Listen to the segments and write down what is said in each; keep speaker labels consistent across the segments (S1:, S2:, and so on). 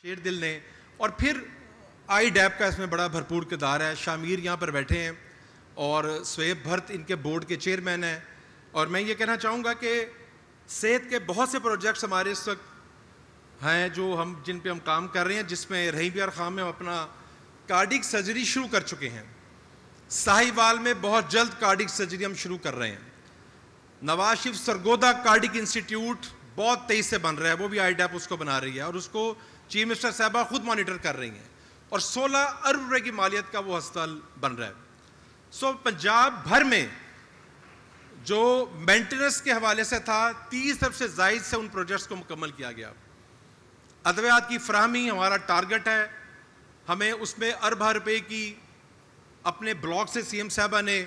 S1: شیر دل نے، اور پھر آئی ڈیپ کا اس میں بڑا بھرپور کردار ہے. شامیر یہاں پر بیٹھے ہیں اور سویب بھرت ان کے بورڈ کے چیئرمین ہیں. اور میں یہ کہنا چاہوں گا کہ صحت کے بہت سے پروجیکٹس ہمارے اس وقت ہیں جو جن پہ ہم کام کر رہے ہیں، جس میں رحیم یار خان میں ہم اپنا کارڈک سرجری شروع کر چکے ہیں. ساہیوال میں بہت جلد کارڈک سرجری ہم شروع کر رہے ہیں. نواز شریف سرگودا کارڈک انسٹیٹیوٹ بہت تیز سے بن رہا ہے، وہ بھی آئی ڈیپ اس کو بنا رہی ہے اور اس کو چیف منسٹر صاحبہ خود مانیٹر کر رہی ہیں، اور 16 ارب روپے کی مالیت کا وہ ہسپتال بن رہا ہے. پنجاب بھر میں جو مینٹیننس کے حوالے سے تھا 30 ارب سے زائد سے ان پروجیکٹس کو مکمل کیا گیا. ادویات کی فراہمی ہمارا ٹارگٹ ہے، ہمیں اس میں ارب روپے کی اپنے بلاک سے سی ایم صاحبہ نے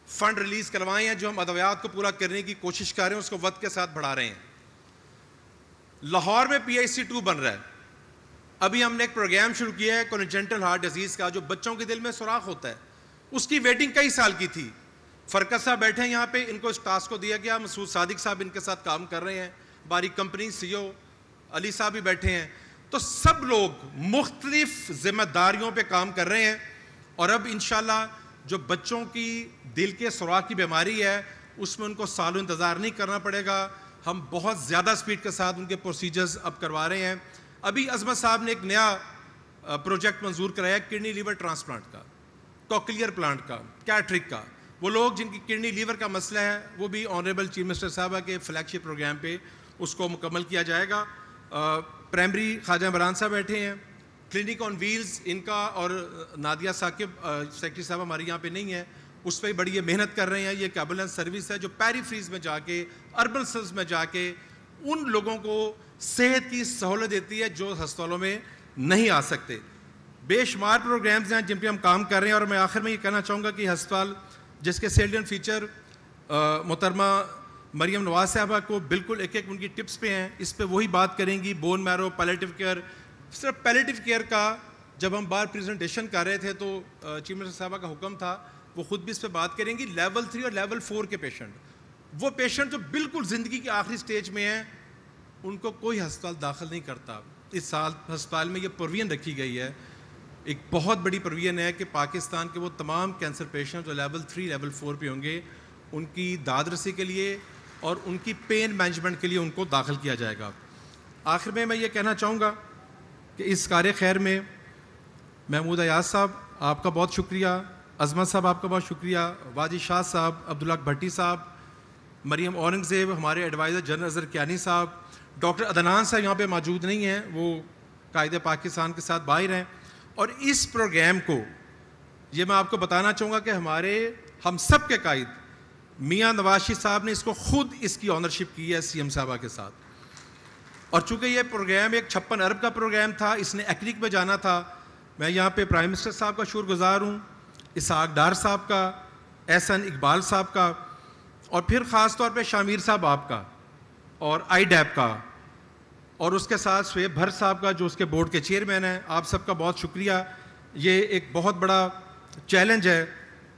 S1: فنڈ ریلیز کروائے ہیں جو ہم ادویات کو پورا کرنے کی کوشش کر رہے ہیں، اس کو وقت کے ساتھ بڑھا رہے ہیں. لاہور میں PIC2 بن رہا ہے. ابھی ہم نے ایک پروگرام شروع کیا ہے کونجنٹل ہارٹ ڈیزیز کا، جو بچوں کے دل میں سوراخ ہوتا ہے. اس کی ویٹنگ کئی سال کی تھی. فرقت صاحب بیٹھے ہیں یہاں پہ، ان کو اس ٹاسک کو دیا گیا. مسعود صادق صاحب ان کے ساتھ کام کر رہے ہیں، باریک کمپنی CEO علی صاحب بھی بیٹھے ہیں. تو سب لوگ مختلف ذمہ داریوں پہ کام کر رہے ہیں، اور اب انشاءاللہ جو بچوں کی دل کے سوراخ کی بیماری ہے اس میں ان کو سالوں انتظار نہیں کرنا پڑے گا. ہم بہت زیادہ سپیڈ کے ساتھ ان کے پروسیجرز اب کروا رہے ہیں. ابھی عظمت صاحب نے ایک نیا پروجیکٹ منظور کرایا کڈنی لیور ٹرانسپلانٹ کا، کوکلیئر پلانٹ کا، کیٹرک کا. وہ لوگ جن کی کڈنی لیور کا مسئلہ ہے وہ بھی آنریبل چیف منسٹر صاحبہ کے فلیگ شپ پروگرام پہ اس کو مکمل کیا جائے گا. پرائمری خواجہ عمران صاحب بیٹھے ہیں، کلینک آن ویلز ان کا، اور نادیہ ثاقب سیکرٹری صاحب ہماری یہاں پہ نہیں ہے، اس پہ بڑی یہ محنت کر رہے ہیں. یہ ایک ایمبولینس سروس ہے جو پیریفریز میں جا کے، اربن سیلز میں جا کے ان لوگوں کو صحت کی سہولت دیتی ہے جو ہسپتالوں میں نہیں آ سکتے. بے شمار پروگرامز ہیں جن پہ ہم کام کر رہے ہیں. اور میں آخر میں یہ کہنا چاہوں گا کہ ہسپتال جس کے سیلین فیچر محترمہ مریم نواز صاحبہ کو بالکل ایک ایک ان کی ٹپس پہ ہیں، اس پہ وہی بات کریں گی. Bone marrow, palliative care. صرف پیلیٹیو کیئر کا جب ہم باہر پریزنٹیشن کر رہے تھے تو چیف منسٹر صاحبہ کا حکم تھا، وہ خود بھی اس پہ بات کریں گی. لیول 3 اور لیول 4 کے پیشنٹ، وہ پیشنٹ جو بالکل زندگی کے آخری سٹیج میں ہیں، ان کو کوئی ہسپتال داخل نہیں کرتا. اس سال ہسپتال میں یہ پروویژن رکھی گئی ہے، ایک بہت بڑی پروویژن ہے کہ پاکستان کے وہ تمام کینسر پیشنٹ جو لیول 3 لیول 4 پہ ہوں گے، ان کی داد رسی کے لیے اور ان کی پین مینجمنٹ کے لیے ان کو داخل کیا جائے گا. آخر میں یہ کہنا چاہوں گا کہ اس کار خیر میں محمود ایاز صاحب آپ کا بہت شکریہ، عظمت صاحب آپ کا بہت شکریہ، واجد شاہ صاحب، عبدالحق بھٹی صاحب، مریم اورنگزیب، ہمارے ایڈوائزر جنرل اظہر کیانی صاحب، ڈاکٹر عدنان صاحب یہاں پہ موجود نہیں ہیں، وہ قائد پاکستان کے ساتھ باہر ہیں. اور اس پروگرام کو یہ میں آپ کو بتانا چاہوں گا کہ ہم سب کے قائد میاں نواز شریف صاحب نے اس کو خود اس کی آنرشپ کی ہے سی ایم صاحبہ کے ساتھ. اور چونکہ یہ پروگرام ایک 56 ارب کا پروگرام تھا، اس نے ایکلک میں جانا تھا. میں یہاں پہ پرائم منسٹر صاحب کا شکر گزار ہوں، اسحاق ڈار صاحب کا، احسن اقبال صاحب کا، اور پھر خاص طور پہ شامیر صاحب آپ کا، اور آئی ڈیپ کا، اور اس کے ساتھ سویب بھرت صاحب کا جو اس کے بورڈ کے چیئرمین ہیں. آپ سب کا بہت شکریہ. یہ ایک بہت بڑا چیلنج ہے.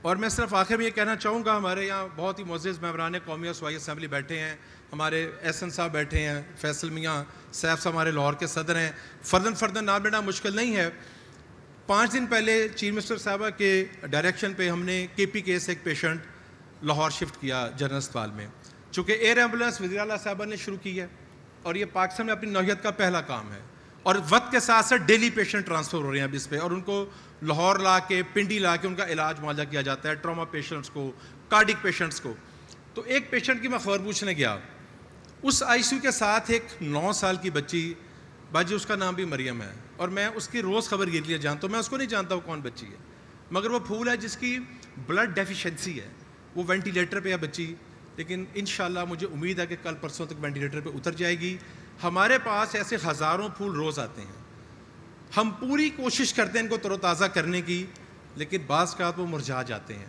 S1: اور میں صرف آخر میں یہ کہنا چاہوں گا، ہمارے یہاں بہت ہی معزز ممبران قومی اور صوبائی اسمبلی بیٹھے ہیں، ہمارے احسن صاحب بیٹھے ہیں، فیصل میاں سیف صاحب ہمارے لاہور کے صدر ہیں. فردن نام لینا مشکل نہیں ہے. 5 دن پہلے چیف منسٹر صاحبہ کے ڈائریکشن پہ ہم نے KP سے ایک پیشنٹ لاہور شفٹ کیا جنرل اسپتال میں. چونکہ ایئر ایمبولینس وزیر اعلیٰ صاحبہ نے شروع کی ہے اور یہ پاکستان میں اپنی نوعیت کا پہلا کام ہے، اور وقت کے ساتھ ساتھ ڈیلی پیشنٹ ٹرانسفر ہو رہے ہیں اب اس پہ، اور ان کو لاہور لا کے، پنڈی لا کے ان کا علاج معالجہ کیا جاتا ہے، ٹراما پیشنٹس کو، کارڈک پیشنٹس کو. تو ایک پیشنٹ کی میں خبر پوچھنے گیا، اس ICU کے ساتھ ایک 9 سال کی بچی، باجی اس کا نام بھی مریم ہے، اور میں اس کی روز خبر گیر لیا جانتا ہوں. میں اس کو نہیں جانتا وہ کون بچی ہے، مگر وہ پھول ہے جس کی بلڈ ڈیفیشنسی ہے، وہ وینٹیلیٹر پہ ہے بچی، لیکن انشاءاللہ مجھے امید ہے کہ کل پرسوں تک وینٹیلیٹر پہ اتر جائے گی. ہمارے پاس ایسے ہزاروں پھول روز آتے ہیں، ہم پوری کوشش کرتے ہیں ان کو تر و تازہ کرنے کی، لیکن بعض اوقات وہ مرجھا جاتے ہیں.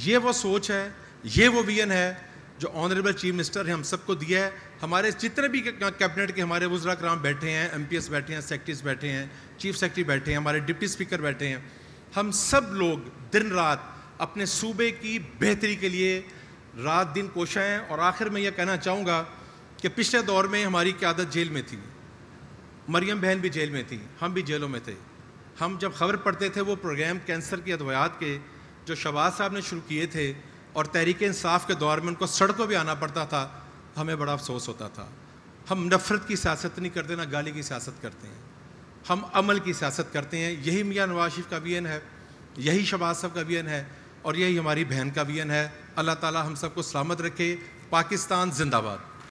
S1: یہ وہ سوچ ہے، یہ وہ ویژن ہے جو آنریبل چیف منسٹر نے ہم سب کو دیا ہے. ہمارے جتنے بھی کیبنٹ کے ہمارے وزراء کرام بیٹھے ہیں، MPS بیٹھے ہیں، سیکرٹریز بیٹھے ہیں، چیف سیکرٹری بیٹھے ہیں، ہمارے ڈپٹی اسپیکر بیٹھے ہیں، ہم سب لوگ دن رات اپنے صوبے کی بہتری کے لیے رات دن کوشاں ہیں. اور آخر میں یہ کہنا چاہوں گا کہ پچھلے دور میں ہماری قیادت جیل میں تھی، مریم بہن بھی جیل میں تھیں، ہم بھی جیلوں میں تھے. ہم جب خبر پڑھتے تھے وہ پروگرام کینسر کی ادویات کے جو شہباز صاحب نے شروع کیے تھے اور تحریک انصاف کے دور میں ان کو سڑکوں پہ آنا پڑتا تھا، ہمیں بڑا افسوس ہوتا تھا. ہم نفرت کی سیاست نہیں کرتے، نہ گالی کی سیاست کرتے ہیں، ہم عمل کی سیاست کرتے ہیں. یہی میاں نواز شریف کا ویژن ہے، یہی شہباز صاحب کا ویژن ہے، اور یہی ہماری بہن کا ویژن ہے. اللہ تعالی ہم سب کو سلامت رکھے. پاکستان زندہ باد.